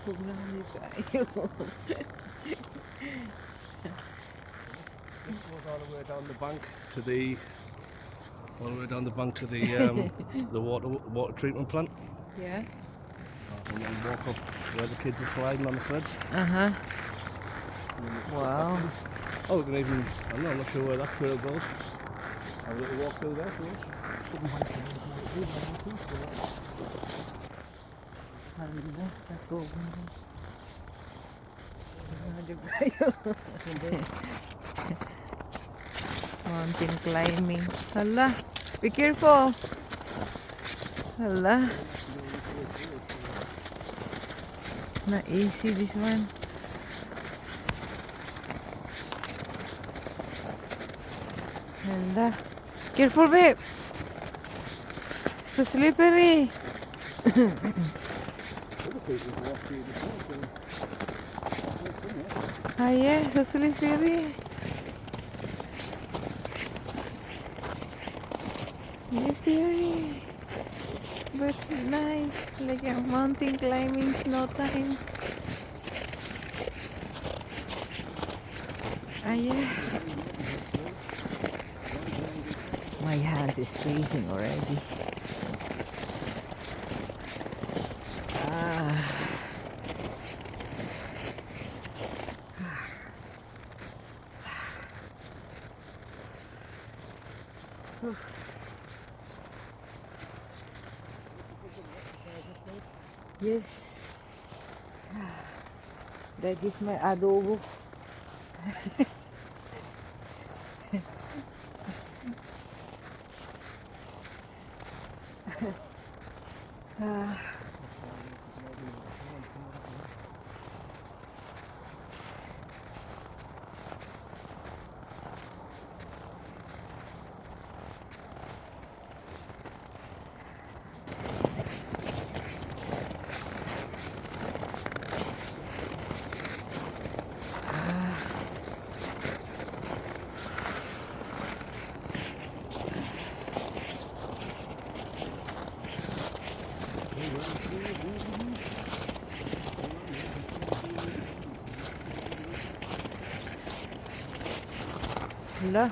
Huwag na kami tayo. This goes all the way down the bank to the the water treatment plant, Yeah? and then walk up where the kids are sliding on the sleds. Uh-huh. Wow. Oh, we can even. I'm not sure where that trail goes. Have a little walk through there, please. Mountain climbing. Hala. Be careful. Hala. Not easy this one. Hala. Careful, babe. So slippery. Ah, yeah, so slippery. Slippery. But nice. Like a mountain climbing snow time. Ah, yeah. My hands is freezing already. Ah. Yes. That is my adobo. Ah. Hello.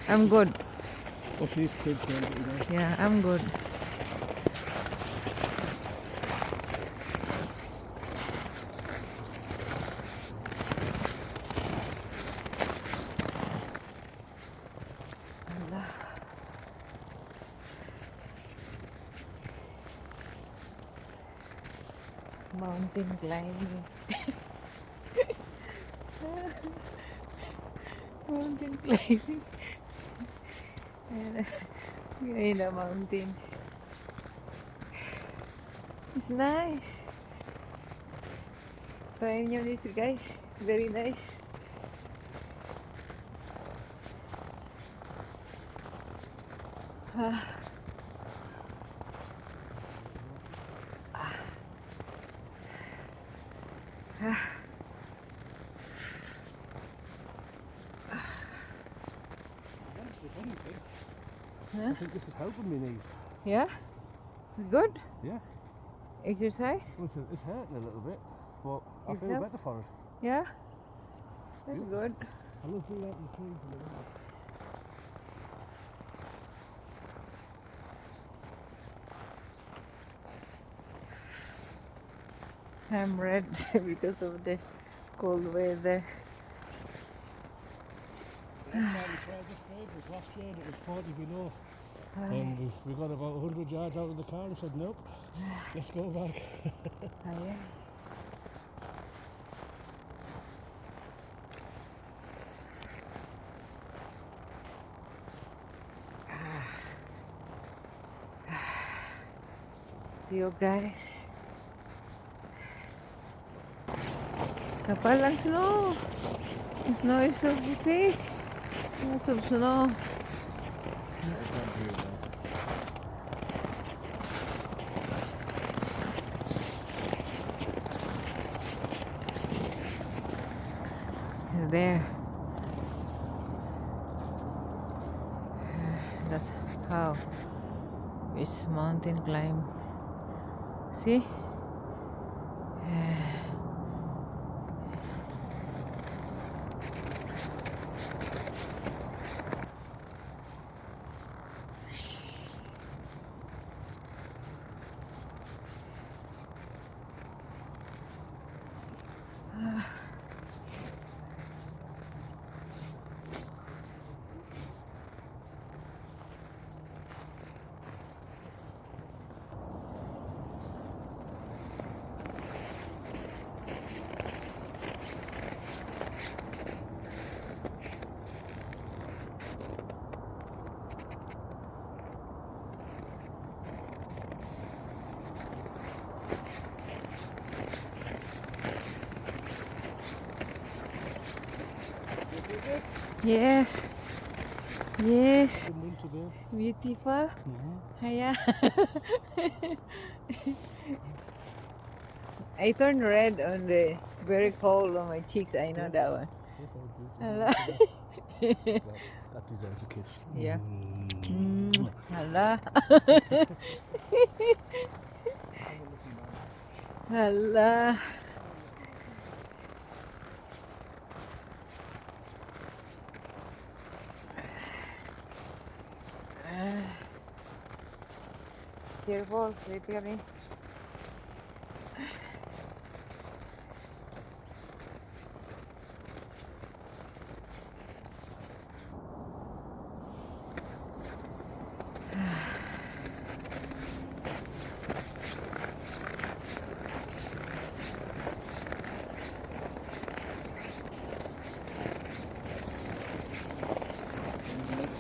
I'm good. What's these kids doing? Yeah, I'm good. Hello. Mountain climbing. Mountain climbing. In a mountain. It's nice. Try nyo this, guys. Very nice. Ah. Ah. Huh? I think this is helping me knees. Yeah? Good? Yeah. Exercise? Well, it's hurting a little bit, but I It feel helps. better for it. Yeah? That's Yeah. good. I love doing that in the trees and the wind. I'm red because of the cold weather. Last time we tried this trade was last year and it was 40 below. And we got about 100 yards out of the car and said, nope, let's go back. Ah, yeah. See you guys. Kapal ang snow. The snow is so thick. Lots of snow. It's there. That's how it's mountain climb. See? Yes. Yes. The winter there. Beautiful. Yeah. I turned red on the very cold on my cheeks. I know that one. Look how beautiful. Hello. That deserves a kiss. Yeah. Hala. Hala. Careful, slippery.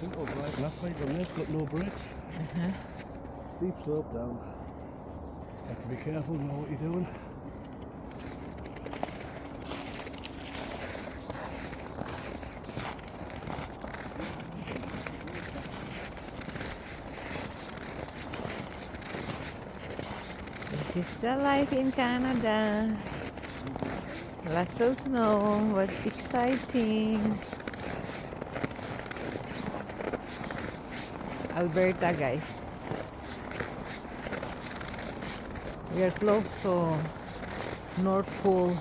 Simple, right? Left right on this, got no brakes. Steep slope down. Have to be careful, know what you're doing. This is the life in Canada. Lots of snow, but exciting. Alberta, guys. We are close to North Pole.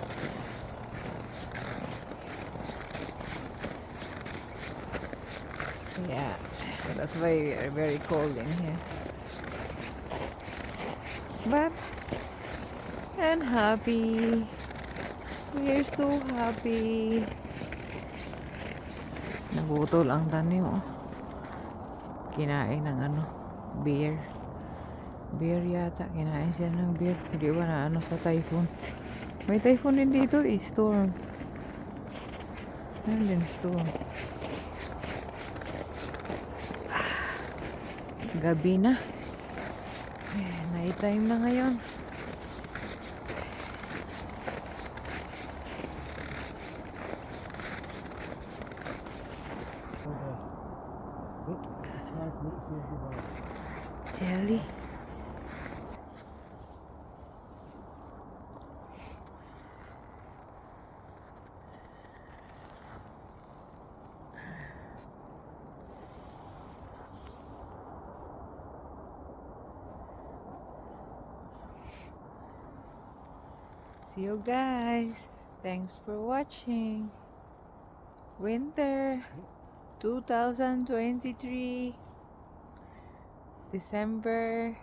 Yeah, that's why we are very cold in here. But I'm happy. We are so happy. Nabutol ang tanim, oh. Kinain ng ano, beer. Beer yata. Kinain siya ng beer. Hindi ba na ano sa typhoon? May typhoon din dito, eh. Storm. Ano din storm? Gabi na. Night time na ngayon. Jelly. See you guys. Thanks for watching. Winter 2023 December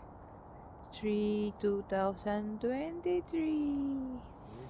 3, 2023.